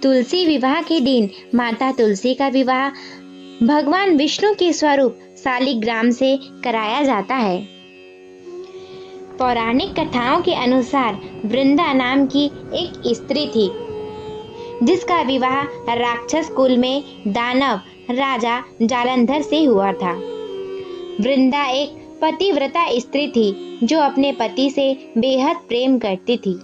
तुलसी विवाह के दिन माता तुलसी का विवाह भगवान विष्णु के स्वरूप शालिग्राम से कराया जाता है। पौराणिक कथाओं के अनुसार वृंदा नाम की एक स्त्री थी जिसका विवाह राक्षस कुल में दानव राजा जालंधर से हुआ था। वृंदा एक पतिव्रता स्त्री थी जो अपने पति से बेहद प्रेम करती थी।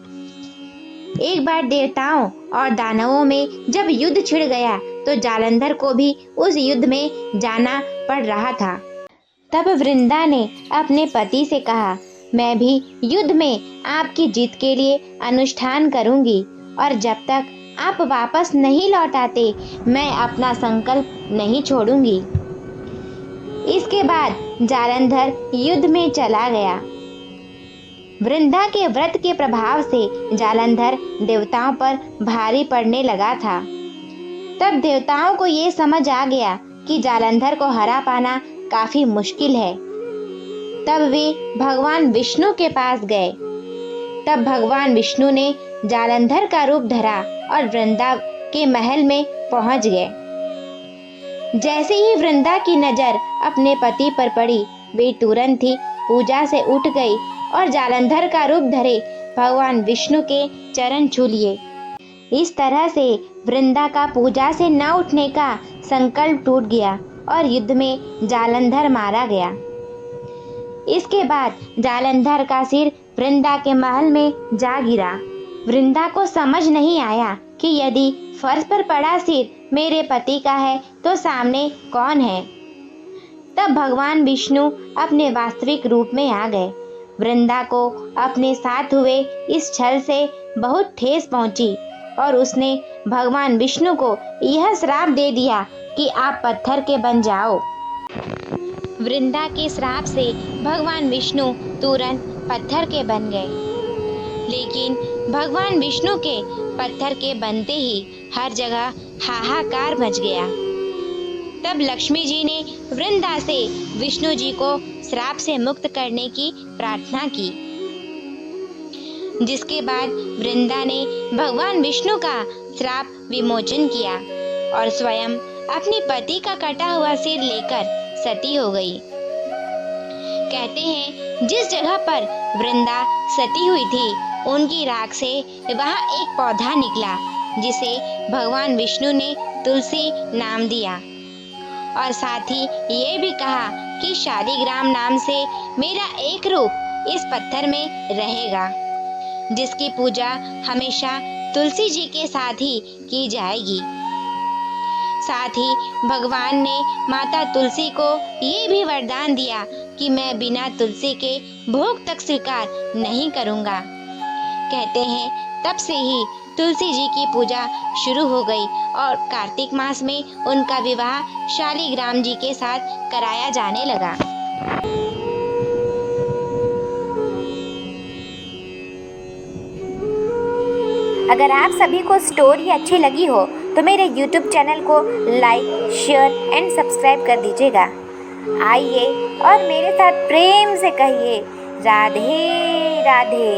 एक बार देवताओं और दानवों में जब युद्ध छिड़ गया तो जालंधर को भी उस युद्ध में जाना पड़ रहा था। तब वृंदा ने अपने पति से कहा, मैं भी युद्ध में आपकी जीत के लिए अनुष्ठान करूंगी और जब तक आप वापस नहीं लौट आते मैं अपना संकल्प नहीं छोड़ूंगी। इसके बाद जालंधर युद्ध में चला गया। वृंदा के व्रत के प्रभाव से जालंधर देवताओं पर भारी पड़ने लगा था। तब देवताओं को ये समझ आ गया कि जालंधर को हरा पाना काफी मुश्किल है। तब वे भगवान विष्णु के पास गए। तब भगवान विष्णु ने जालंधर का रूप धरा और वृंदा के महल में पहुंच गए। जैसे ही वृंदा की नजर अपने पति पर पड़ी वे तुरंत ही पूजा से उठ गई और जालंधर का रूप धरे भगवान विष्णु के चरण छू लिए। इस तरह से वृंदा का पूजा से न उठने का संकल्प टूट गया और युद्ध में जालंधर मारा गया। इसके बाद जालंधर का सिर वृंदा के महल में जा गिरा। वृंदा को समझ नहीं आया कि यदि फर्श पर पड़ा सिर मेरे पति का है तो सामने कौन है। तब भगवान विष्णु अपने वास्तविक रूप में आ गए। वृंदा को अपने साथ हुए इस छल से बहुत ठेस पहुंची और उसने भगवान विष्णु को यह श्राप दे दिया कि आप पत्थर के बन जाओ। वृंदा के श्राप से भगवान विष्णु तुरंत पत्थर के बन गए। लेकिन भगवान विष्णु के पत्थर के बनते ही हर जगह हाहाकार मच गया। तब लक्ष्मी जी ने वृंदा से विष्णु जी को श्राप से मुक्त करने की प्रार्थना की, जिसके बाद वृंदा ने भगवान विष्णु का श्राप विमोचन किया और स्वयं अपने पति का कटा हुआ सिर लेकर सती हो गई। कहते हैं जिस जगह पर वृंदा सती हुई थी उनकी राख से वहां एक पौधा निकला जिसे भगवान विष्णु ने तुलसी नाम दिया और साथ ही ये भी कहा कि शालिग्राम नाम से मेरा एक रूप इस पत्थर में रहेगा, जिसकी पूजा हमेशा तुलसी जी के साथ ही की जाएगी। साथ ही भगवान ने माता तुलसी को ये भी वरदान दिया कि मैं बिना तुलसी के भोग तक स्वीकार नहीं करूँगा। कहते हैं तब से ही तुलसी जी की पूजा शुरू हो गई और कार्तिक मास में उनका विवाह शालिग्राम जी के साथ कराया जाने लगा। अगर आप सभी को स्टोरी अच्छी लगी हो तो मेरे YouTube चैनल को लाइक, शेयर एंड सब्सक्राइब कर दीजिएगा। आइए और मेरे साथ प्रेम से कहिए राधे राधे।